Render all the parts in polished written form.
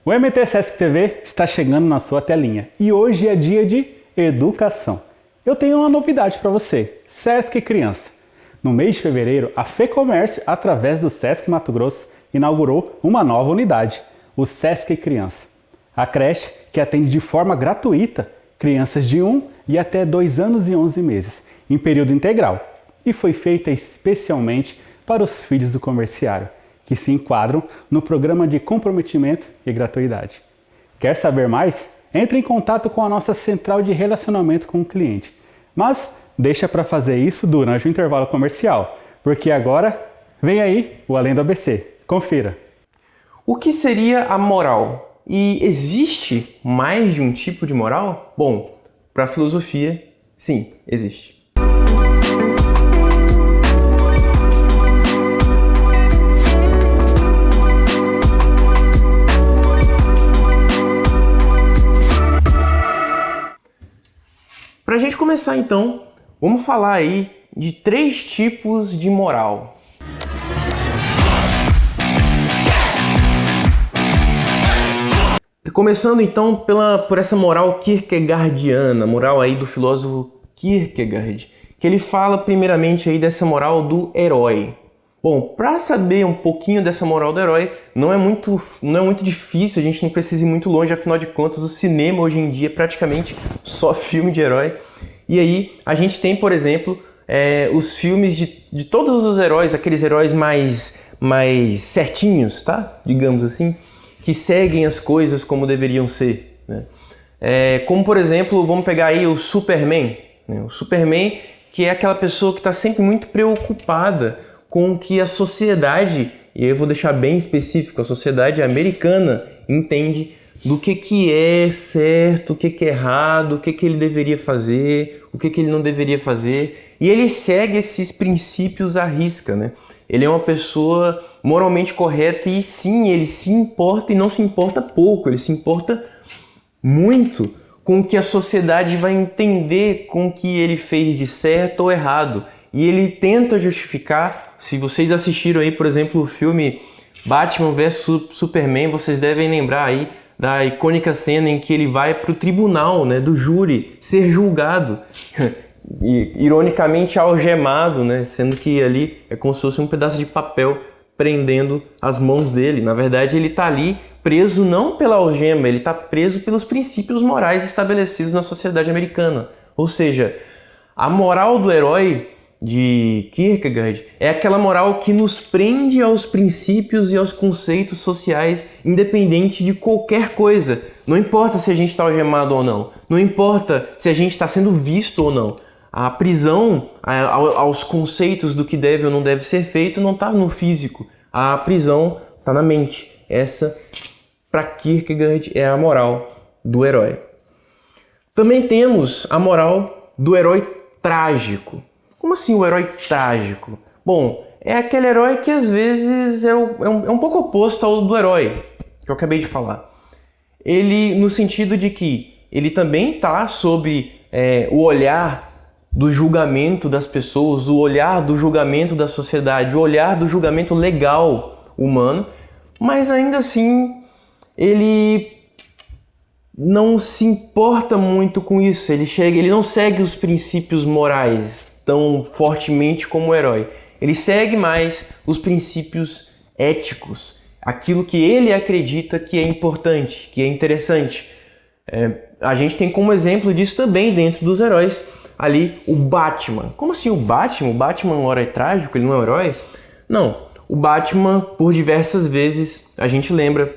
O MT Sesc TV está chegando na sua telinha e hoje é dia de educação. Eu tenho uma novidade para você, Sesc Criança. No mês de fevereiro, a FEComércio, através do Sesc Mato Grosso, inaugurou uma nova unidade, o Sesc Criança. A creche que atende de forma gratuita crianças de 1 e até 2 anos e 11 meses, em período integral, e foi feita especialmente para os filhos do comerciário, que se enquadram no programa de comprometimento e gratuidade. Quer saber mais? Entre em contato com a nossa central de relacionamento com o cliente. Mas deixa para fazer isso durante o intervalo comercial, porque agora vem aí o Além do ABC. Confira! O que seria a moral? E existe mais de um tipo de moral? Bom, para a filosofia, sim, existe. Para a gente começar então, vamos falar aí de 3 tipos de moral. Começando então por essa moral kierkegaardiana, moral aí do filósofo Kierkegaard, que ele fala primeiramente aí dessa moral do herói. Bom, para saber um pouquinho dessa moral do herói, não é muito difícil, a gente não precisa ir muito longe, afinal de contas o cinema hoje em dia é praticamente só filme de herói. E aí a gente tem, por exemplo, os filmes de todos os heróis, aqueles heróis mais certinhos, tá? Digamos assim, que seguem as coisas como deveriam ser, né? Como, por exemplo, vamos pegar aí o Superman, né? O Superman, que é aquela pessoa que está sempre muito preocupada com o que a sociedade, e eu vou deixar bem específico, a sociedade americana entende do que é certo, o que é errado, o que ele deveria fazer, o que ele não deveria fazer. E ele segue esses princípios à risca, né? Ele é uma pessoa moralmente correta e sim, ele se importa e não se importa pouco, ele se importa muito com o que a sociedade vai entender com o que ele fez de certo ou errado. E ele tenta justificar, se vocês assistiram aí, por exemplo, o filme Batman vs Superman, vocês devem lembrar aí da icônica cena em que ele vai para o tribunal, né, do júri ser julgado, e, ironicamente algemado, né, sendo que ali é como se fosse um pedaço de papel prendendo as mãos dele. Na verdade, ele está ali preso não pela algema, ele está preso pelos princípios morais estabelecidos na sociedade americana. Ou seja, a moral do herói de Kierkegaard é aquela moral que nos prende aos princípios e aos conceitos sociais, independente de qualquer coisa. Não importa se a gente está algemado ou não, não importa se a gente está sendo visto ou não. A prisão aos conceitos do que deve ou não deve ser feito não está no físico, a prisão está na mente. Essa, para Kierkegaard, é a moral do herói. Também temos a moral do herói trágico. Como assim o herói trágico? Bom, é aquele herói que às vezes é um pouco oposto ao do herói, que eu acabei de falar. Ele, no sentido de que ele também está sob o olhar do julgamento das pessoas, o olhar do julgamento da sociedade, o olhar do julgamento legal humano, mas ainda assim ele não se importa muito com isso, ele não segue os princípios morais tão fortemente como o herói. Ele segue mais os princípios éticos, aquilo que ele acredita que é importante, que é interessante. A gente tem como exemplo disso também dentro dos heróis ali o Batman. Como assim o Batman? O Batman é um herói trágico, ele não é um herói? Não, o Batman, por diversas vezes, a gente lembra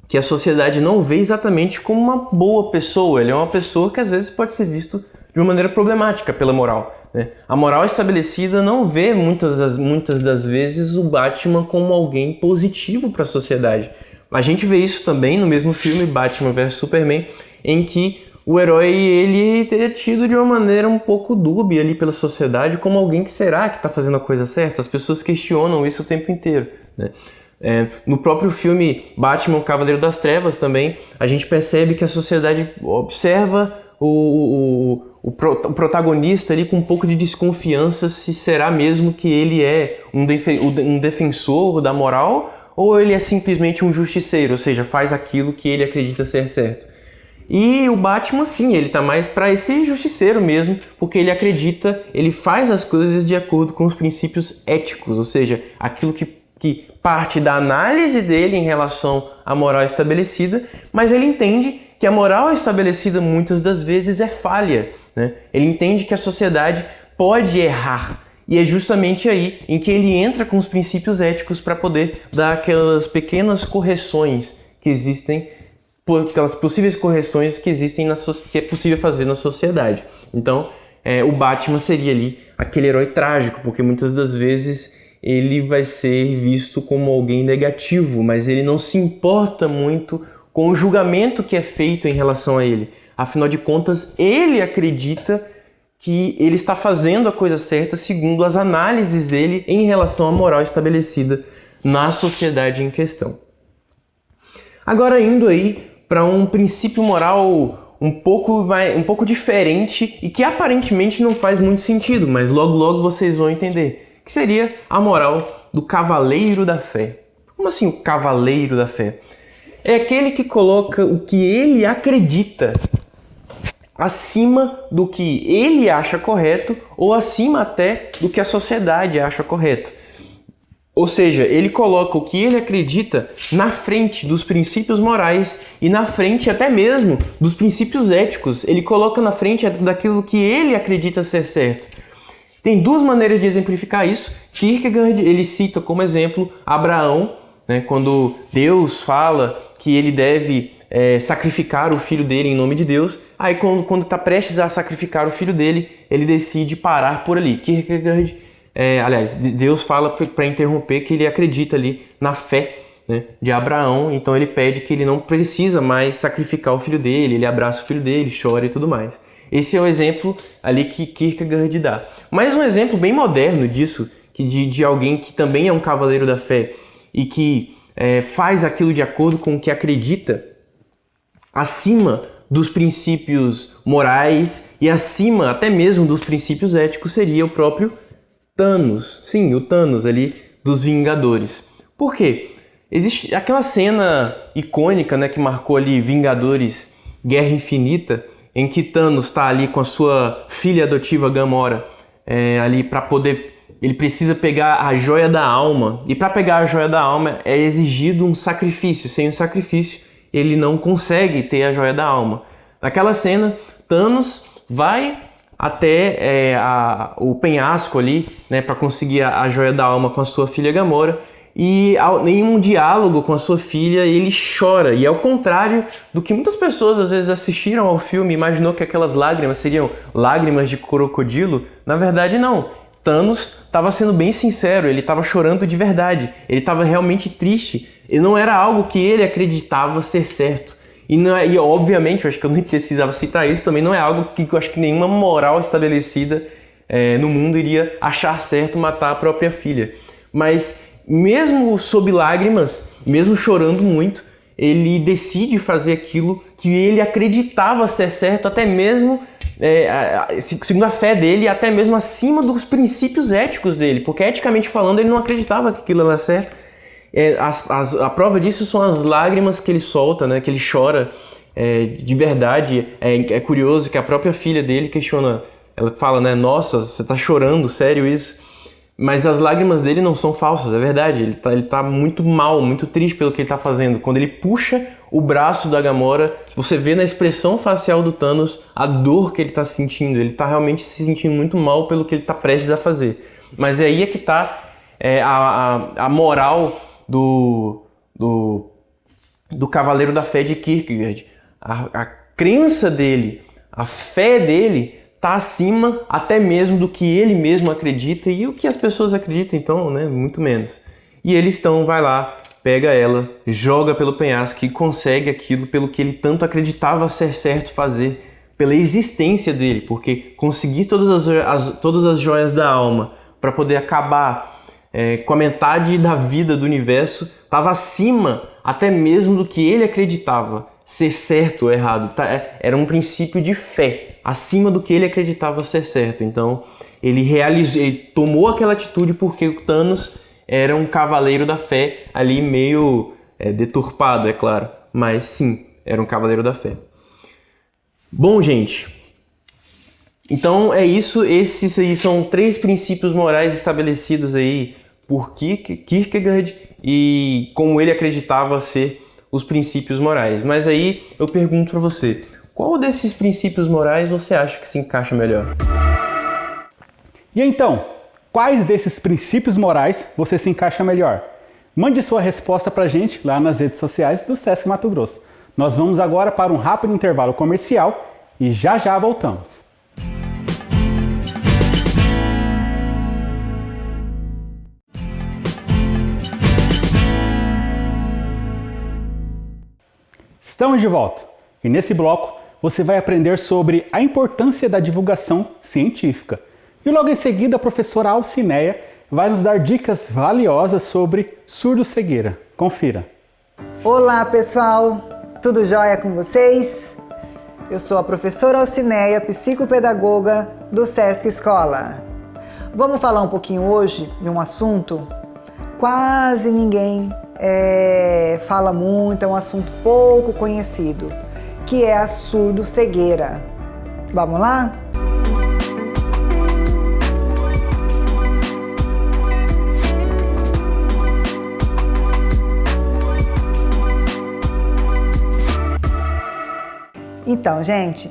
que a sociedade não vê exatamente como uma boa pessoa. Ele é uma pessoa que às vezes pode ser visto de uma maneira problemática pela moral, né? A moral estabelecida não vê muitas das vezes o Batman como alguém positivo para a sociedade. A gente vê isso também no mesmo filme Batman vs Superman, em que o herói ele é tido de uma maneira um pouco dúbia ali pela sociedade como alguém que será que está fazendo a coisa certa. As pessoas questionam isso o tempo inteiro, né? No próprio filme Batman, o Cavaleiro das Trevas também, a gente percebe que a sociedade observa o protagonista ali com um pouco de desconfiança se será mesmo que ele é um defensor da moral ou ele é simplesmente um justiceiro, ou seja, faz aquilo que ele acredita ser certo. E o Batman, sim, ele tá mais para esse justiceiro mesmo, porque ele acredita, ele faz as coisas de acordo com os princípios éticos, ou seja, aquilo que parte da análise dele em relação à moral estabelecida, mas ele entende que a moral estabelecida muitas das vezes é falha, né? Ele entende que a sociedade pode errar, e é justamente aí em que ele entra com os princípios éticos para poder dar aquelas pequenas correções que existem, aquelas possíveis correções que existem que é possível fazer na sociedade. Então, o Batman seria ali aquele herói trágico, porque muitas das vezes ele vai ser visto como alguém negativo, mas ele não se importa muito com o julgamento que é feito em relação a ele. Afinal de contas, ele acredita que ele está fazendo a coisa certa segundo as análises dele em relação à moral estabelecida na sociedade em questão. Agora, indo aí para um princípio moral um pouco diferente e que aparentemente não faz muito sentido, mas logo vocês vão entender, que seria a moral do cavaleiro da fé. Como assim o cavaleiro da fé? É aquele que coloca o que ele acredita acima do que ele acha correto ou acima até do que a sociedade acha correto. Ou seja, ele coloca o que ele acredita na frente dos princípios morais e na frente até mesmo dos princípios éticos. Ele coloca na frente daquilo que ele acredita ser certo. Tem duas maneiras de exemplificar isso. Kierkegaard, ele cita como exemplo Abraão, né, quando Deus fala que ele deve sacrificar o filho dele em nome de Deus. Aí quando está prestes a sacrificar o filho dele, ele decide parar por ali. Kierkegaard, Deus fala para interromper que ele acredita ali na fé, né, de Abraão, então ele pede que ele não precisa mais sacrificar o filho dele, ele abraça o filho dele, chora e tudo mais. Esse é o exemplo ali que Kierkegaard dá. Mas um exemplo bem moderno disso, de alguém que também é um cavaleiro da fé e que faz aquilo de acordo com o que acredita, acima dos princípios morais e acima até mesmo dos princípios éticos, seria o próprio Thanos. Sim, o Thanos ali dos Vingadores. Por quê? Existe aquela cena icônica, né, que marcou ali Vingadores Guerra Infinita, em que Thanos está ali com a sua filha adotiva Gamora, ali para poder... Ele precisa pegar a joia da alma. E para pegar a joia da alma é exigido um sacrifício. Sem um sacrifício, ele não consegue ter a joia da alma. Naquela cena, Thanos vai até o penhasco ali, né, para conseguir a joia da alma com a sua filha Gamora. E em um diálogo com a sua filha, ele chora. E ao contrário do que muitas pessoas às vezes assistiram ao filme e imaginou que aquelas lágrimas seriam lágrimas de crocodilo, na verdade não. Thanos estava sendo bem sincero, ele estava chorando de verdade, ele estava realmente triste, e não era algo que ele acreditava ser certo. E obviamente, eu acho que eu nem precisava citar isso, também não é algo que eu acho que nenhuma moral estabelecida no mundo iria achar certo matar a própria filha. Mas mesmo sob lágrimas, mesmo chorando muito, ele decide fazer aquilo que ele acreditava ser certo, até mesmo... segundo a fé dele, até mesmo acima dos princípios éticos dele, porque eticamente falando ele não acreditava que aquilo era certo. A prova disso são as lágrimas que ele solta, né, que ele chora de verdade. É curioso que a própria filha dele questiona, ela fala, né, nossa, você tá chorando, sério isso? Mas as lágrimas dele não são falsas, é verdade, ele tá muito mal, muito triste pelo que ele tá fazendo. Quando ele puxa o braço da Gamora, você vê na expressão facial do Thanos a dor que ele tá sentindo. Ele tá realmente se sentindo muito mal pelo que ele tá prestes a fazer. Mas é aí que tá a moral do Cavaleiro da Fé de Kierkegaard. A crença dele, a fé dele está acima até mesmo do que ele mesmo acredita e o que as pessoas acreditam, então, né, muito menos. E ele vai lá, pega ela, joga pelo penhasco e consegue aquilo pelo que ele tanto acreditava ser certo fazer, pela existência dele, porque conseguir todas as joias da alma para poder acabar com a metade da vida do universo estava acima até mesmo do que ele acreditava ser certo ou errado. Era um princípio de fé, acima do que ele acreditava ser certo. Então, ele tomou aquela atitude porque o Thanos era um cavaleiro da fé ali meio deturpado, é claro, mas sim, era um cavaleiro da fé. Bom, gente, então é isso, esses aí são 3 princípios morais estabelecidos aí por Kierkegaard e como ele acreditava ser os princípios morais. Mas aí eu pergunto para você, qual desses princípios morais você acha que se encaixa melhor? E então, quais desses princípios morais você se encaixa melhor? Mande sua resposta pra gente lá nas redes sociais do Sesc Mato Grosso. Nós vamos agora para um rápido intervalo comercial e já já voltamos. Estamos de volta e nesse bloco você vai aprender sobre a importância da divulgação científica. E logo em seguida a professora Alcineia vai nos dar dicas valiosas sobre surdo-cegueira. Confira! Olá pessoal, tudo jóia com vocês? Eu sou a professora Alcineia, psicopedagoga do Sesc Escola. Vamos falar um pouquinho hoje de um assunto quase ninguém fala muito, é um assunto pouco conhecido, que é a surdo-cegueira. Vamos lá? Então, gente,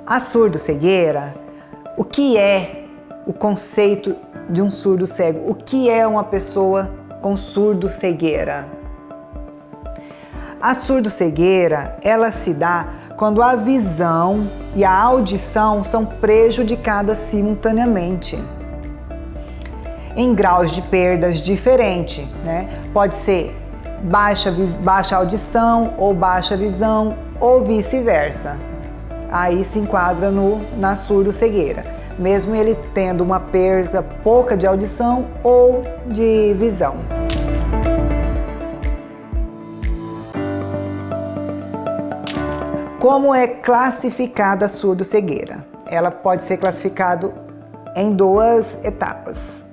a surdo-cegueira, o que é o conceito de um surdo cego? O que é uma pessoa com surdo-cegueira? A surdo-cegueira, ela se dá quando a visão e a audição são prejudicadas simultaneamente, em graus de perdas diferentes, né? Pode ser baixa audição ou baixa visão, ou vice-versa. Aí se enquadra na surdo-cegueira, mesmo ele tendo uma perda pouca de audição ou de visão. Como é classificada a surdo-cegueira? Ela pode ser classificada em 2 etapas.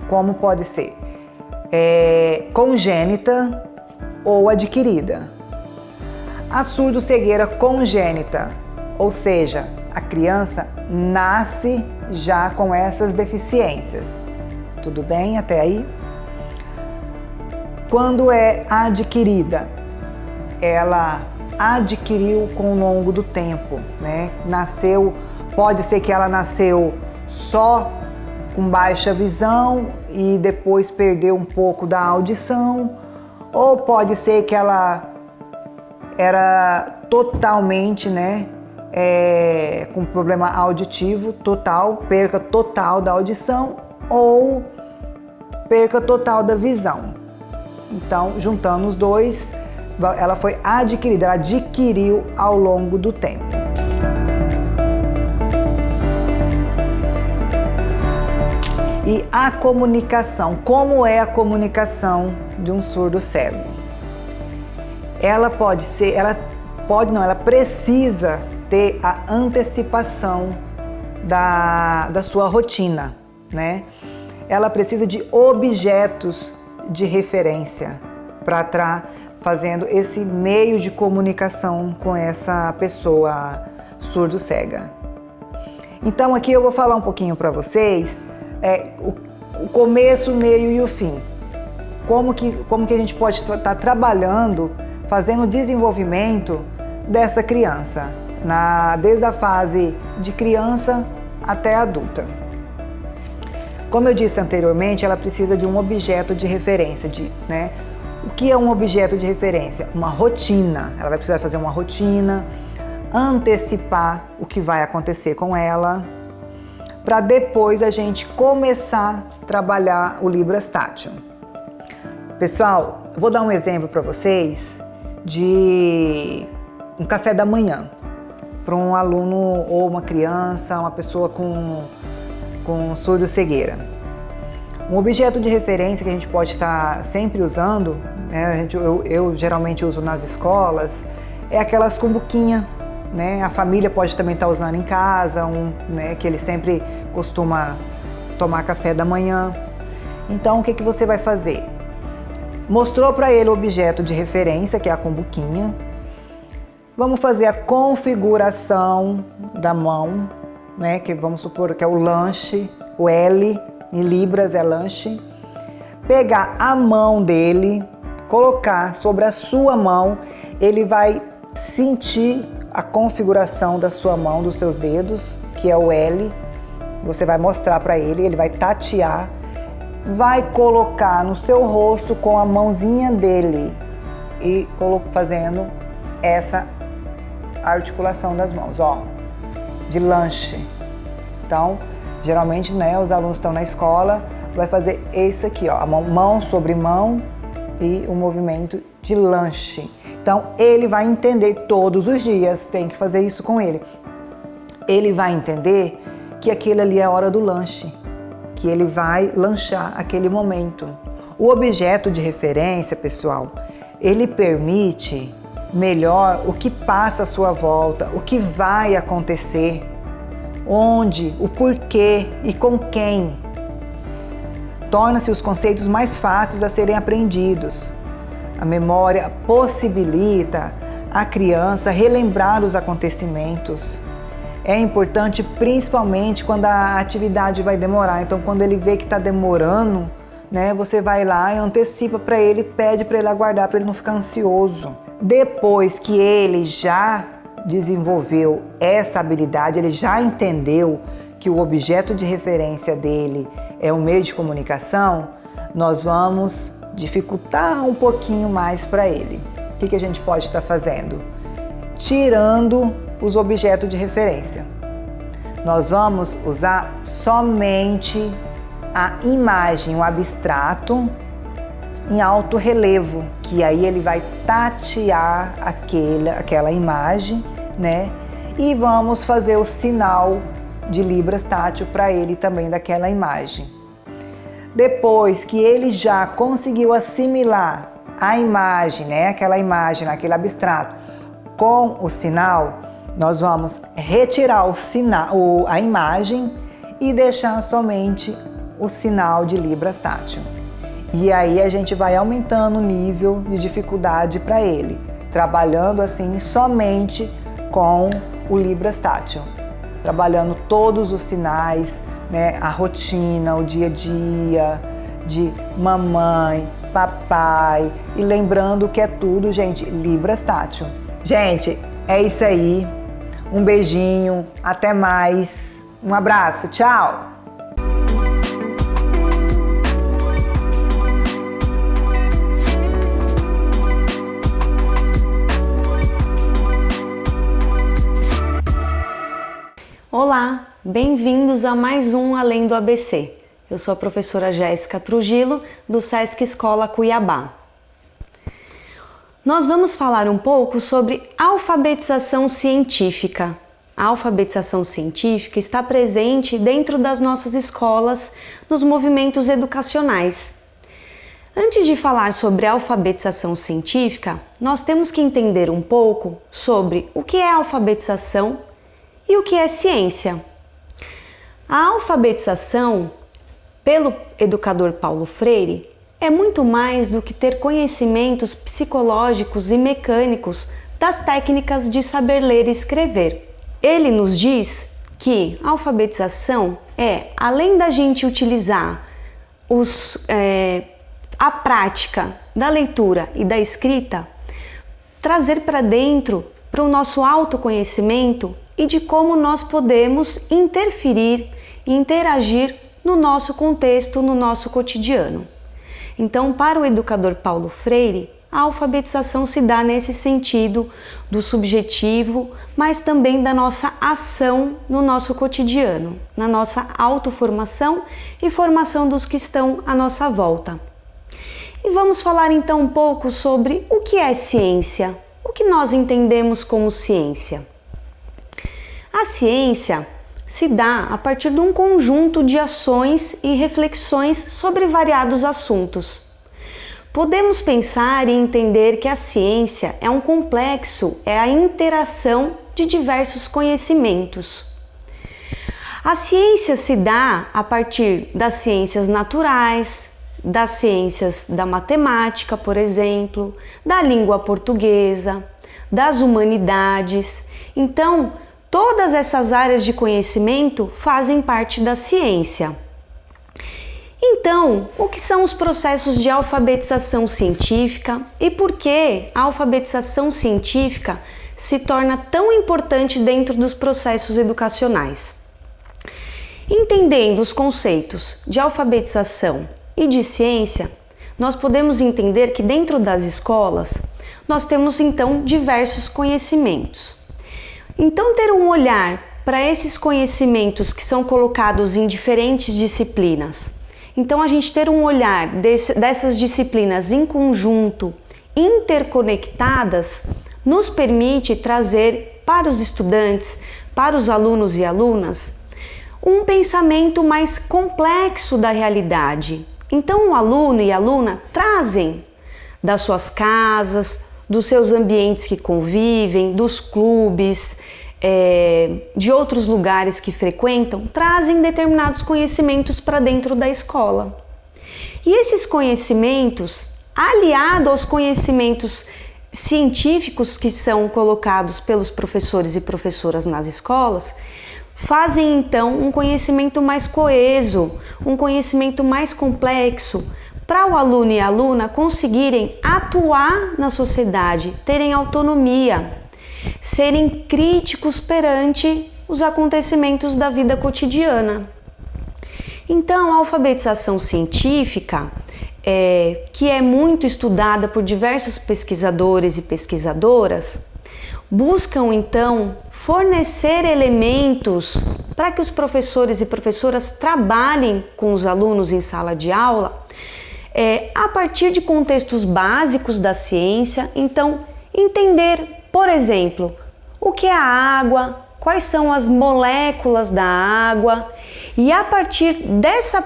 Como pode ser? Congênita ou adquirida. A surdo-cegueira congênita, ou seja, a criança nasce já com essas deficiências. Tudo bem até aí? Quando é adquirida, ela adquiriu com o longo do tempo, né? Pode ser que ela nasceu só com baixa visão e depois perdeu um pouco da audição, ou pode ser que ela era totalmente, com problema auditivo total, perca total da audição ou perca total da visão. Então, juntando os dois, ela foi adquirida, ela adquiriu ao longo do tempo. E a comunicação, como é a comunicação de um surdo cego? Ela precisa ter a antecipação da sua rotina, né? Ela precisa de objetos de referência para estar fazendo esse meio de comunicação com essa pessoa surdo-cega. Então aqui eu vou falar um pouquinho para vocês o começo, o meio e o fim. Como que a gente pode estar trabalhando, fazendo o desenvolvimento dessa criança, desde a fase de criança até adulta. Como eu disse anteriormente, ela precisa de um objeto de referência, O que é um objeto de referência? Uma rotina. Ela vai precisar fazer uma rotina, antecipar o que vai acontecer com ela, para depois a gente começar a trabalhar o Libras Tátil. Pessoal, eu vou dar um exemplo para vocês de um café da manhã para um aluno ou uma criança, uma pessoa com surdo-cegueira. Um objeto de referência que a gente pode estar sempre usando, eu geralmente uso nas escolas, é aquelas cumbuquinhas, A família pode também estar usando em casa, que ele sempre costuma tomar café da manhã. Então, o que você vai fazer? Mostrou para ele o objeto de referência, que é a cumbuquinha. Vamos fazer a configuração da mão, né? Que vamos supor que é o lanche, o L, em libras é lanche. Pegar a mão dele, colocar sobre a sua mão, ele vai sentir a configuração da sua mão, dos seus dedos, que é o L. Você vai mostrar para ele, ele vai tatear, vai colocar no seu rosto com a mãozinha dele e fazendo essa articulação das mãos, ó, de lanche. Então, geralmente, né, os alunos estão na escola, vai fazer esse aqui, ó, a mão sobre mão e o movimento de lanche. Então, ele vai entender todos os dias, tem que fazer isso com ele. Ele vai entender que aquele ali é a hora do lanche, que ele vai lanchar aquele momento. O objeto de referência, pessoal, ele permite melhor o que passa à sua volta, o que vai acontecer, onde, o porquê e com quem. Torna-se os conceitos mais fáceis a serem aprendidos. A memória possibilita a criança relembrar os acontecimentos. É importante principalmente quando a atividade vai demorar. Então, quando ele vê que está demorando, né, você vai lá e antecipa para ele, pede para ele aguardar, para ele não ficar ansioso. Depois que ele já desenvolveu essa habilidade, ele já entendeu que o objeto de referência dele é um meio de comunicação, nós vamos dificultar um pouquinho mais para ele. O que a gente pode estar fazendo? Tirando os objetos de referência. Nós vamos usar somente a imagem, o abstrato, em alto relevo, que aí ele vai tatear aquela imagem, né? E vamos fazer o sinal de libras tátil para ele também daquela imagem. Depois que ele já conseguiu assimilar a imagem, né? Aquela imagem, aquele abstrato, com o sinal, nós vamos retirar a imagem e deixar somente o sinal de libras tátil. E aí a gente vai aumentando o nível de dificuldade para ele, trabalhando assim somente com o libras tátil, trabalhando todos os sinais, né, a rotina, o dia a dia de mamãe, papai, e lembrando que é tudo, gente, libras tátil. Gente, é isso aí. Um beijinho, até mais. Um abraço, tchau! Olá, bem-vindos a mais um Além do ABC. Eu sou a professora Jéssica Trujillo, do Sesc Escola Cuiabá. Nós vamos falar um pouco sobre alfabetização científica. A alfabetização científica está presente dentro das nossas escolas, nos movimentos educacionais. Antes de falar sobre alfabetização científica, nós temos que entender um pouco sobre o que é alfabetização e o que é ciência. A alfabetização, pelo educador Paulo Freire, é muito mais do que ter conhecimentos psicológicos e mecânicos das técnicas de saber ler e escrever. Ele nos diz que a alfabetização é, além da gente utilizar a prática da leitura e da escrita, trazer para dentro, para o nosso autoconhecimento e de como nós podemos interferir e interagir no nosso contexto, no nosso cotidiano. Então, para o educador Paulo Freire, a alfabetização se dá nesse sentido do subjetivo, mas também da nossa ação no nosso cotidiano, na nossa autoformação e formação dos que estão à nossa volta. E vamos falar então um pouco sobre o que é ciência, o que nós entendemos como ciência. A ciência se dá a partir de um conjunto de ações e reflexões sobre variados assuntos. Podemos pensar e entender que a ciência é um complexo, é a interação de diversos conhecimentos. A ciência se dá a partir das ciências naturais, das ciências da matemática, por exemplo, da língua portuguesa, das humanidades. Então, todas essas áreas de conhecimento fazem parte da ciência. Então, o que são os processos de alfabetização científica e por que a alfabetização científica se torna tão importante dentro dos processos educacionais? Entendendo os conceitos de alfabetização e de ciência, nós podemos entender que dentro das escolas nós temos então diversos conhecimentos. Então, ter um olhar para esses conhecimentos que são colocados em diferentes disciplinas, então a gente ter um olhar dessas disciplinas em conjunto, interconectadas, nos permite trazer para os estudantes, para os alunos e alunas, um pensamento mais complexo da realidade. Então o aluno e a aluna trazem das suas casas, dos seus ambientes que convivem, dos clubes, de outros lugares que frequentam, trazem determinados conhecimentos para dentro da escola. E esses conhecimentos, aliado aos conhecimentos científicos que são colocados pelos professores e professoras nas escolas, fazem então um conhecimento mais coeso, um conhecimento mais complexo, para o aluno e a aluna conseguirem atuar na sociedade, terem autonomia, serem críticos perante os acontecimentos da vida cotidiana. Então, a alfabetização científica, que é muito estudada por diversos pesquisadores e pesquisadoras, buscam então fornecer elementos para que os professores e professoras trabalhem com os alunos em sala de aula a partir de contextos básicos da ciência. Então, entender, por exemplo, o que é a água, quais são as moléculas da água, e a partir dessa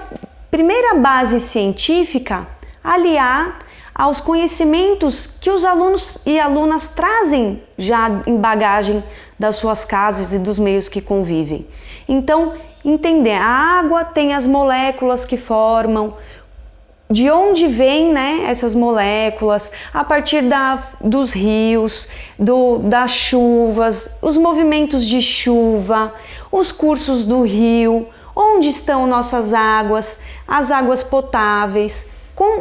primeira base científica, aliar aos conhecimentos que os alunos e alunas trazem já em bagagem das suas casas e dos meios que convivem. Então, entender, a água tem as moléculas que formam, de onde vêm, né, essas moléculas, a partir dos rios, das chuvas, os movimentos de chuva, os cursos do rio, onde estão nossas águas, as águas potáveis,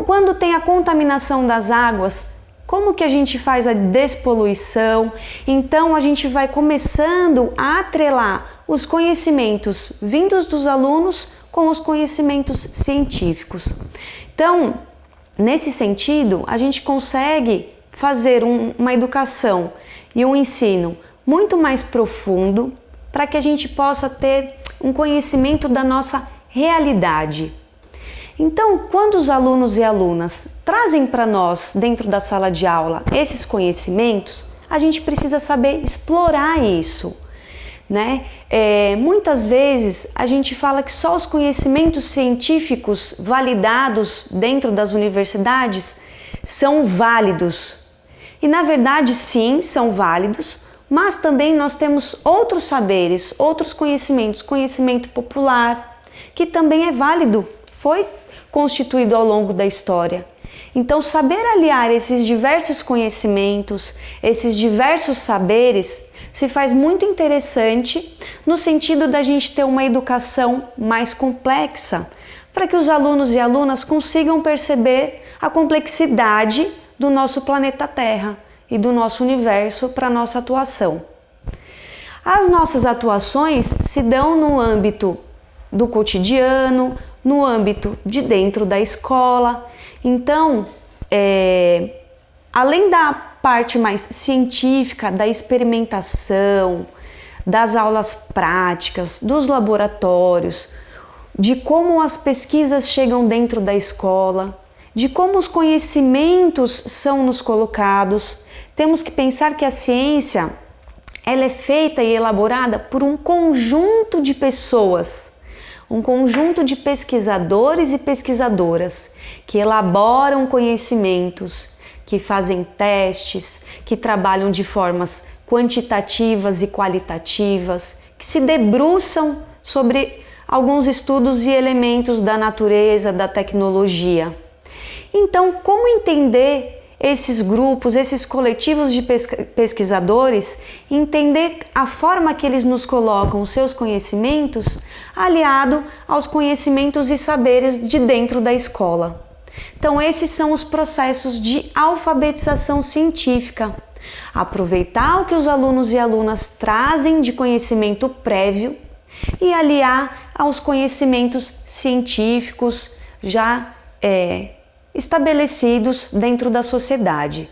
quando tem a contaminação das águas, como que a gente faz a despoluição. Então a gente vai começando a atrelar os conhecimentos vindos dos alunos com os conhecimentos científicos. Então, nesse sentido, a gente consegue fazer uma educação e um ensino muito mais profundo para que a gente possa ter um conhecimento da nossa realidade. Então, quando os alunos e alunas trazem para nós, dentro da sala de aula, esses conhecimentos, a gente precisa saber explorar isso, né? Muitas vezes a gente fala que só os conhecimentos científicos validados dentro das universidades são válidos. E na verdade sim, são válidos, mas também nós temos outros saberes, outros conhecimentos, conhecimento popular, que também é válido, foi constituído ao longo da história. Então, saber aliar esses diversos conhecimentos, esses diversos saberes, se faz muito interessante no sentido da gente ter uma educação mais complexa, para que os alunos e alunas consigam perceber a complexidade do nosso planeta Terra e do nosso universo para a nossa atuação. As nossas atuações se dão no âmbito do cotidiano, no âmbito de dentro da escola. Então, além da parte mais científica, da experimentação, das aulas práticas, dos laboratórios, de como as pesquisas chegam dentro da escola, de como os conhecimentos são nos colocados, temos que pensar que a ciência ela é feita e elaborada por um conjunto de pessoas, um conjunto de pesquisadores e pesquisadoras que elaboram conhecimentos, que fazem testes, que trabalham de formas quantitativas e qualitativas, que se debruçam sobre alguns estudos e elementos da natureza, da tecnologia. Então, como entender esses grupos, esses coletivos de pesquisadores, entender a forma que eles nos colocam os seus conhecimentos, aliado aos conhecimentos e saberes de dentro da escola. Então, esses são os processos de alfabetização científica. Aproveitar o que os alunos e alunas trazem de conhecimento prévio e aliar aos conhecimentos científicos já estabelecidos dentro da sociedade,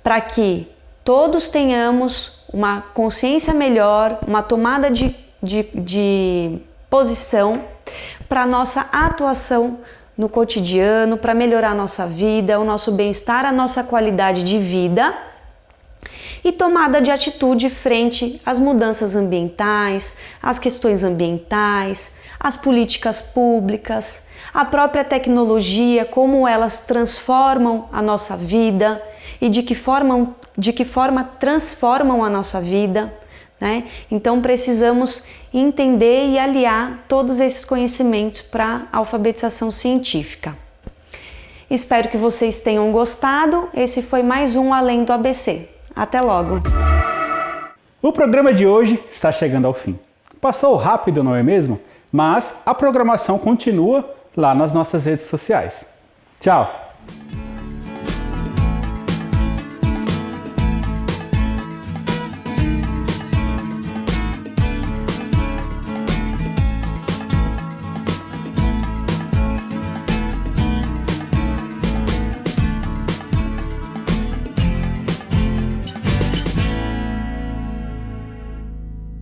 para que todos tenhamos uma consciência melhor, uma tomada de posição para a nossa atuação no cotidiano, para melhorar a nossa vida, o nosso bem-estar, a nossa qualidade de vida e tomada de atitude frente às mudanças ambientais, às questões ambientais, às políticas públicas, a própria tecnologia, como elas transformam a nossa vida e de que forma transformam a nossa vida, né? Então precisamos entender e aliar todos esses conhecimentos para a alfabetização científica. Espero que vocês tenham gostado. Esse foi mais um Além do ABC. Até logo! O programa de hoje está chegando ao fim. Passou rápido, não é mesmo? Mas a programação continua lá nas nossas redes sociais. Tchau!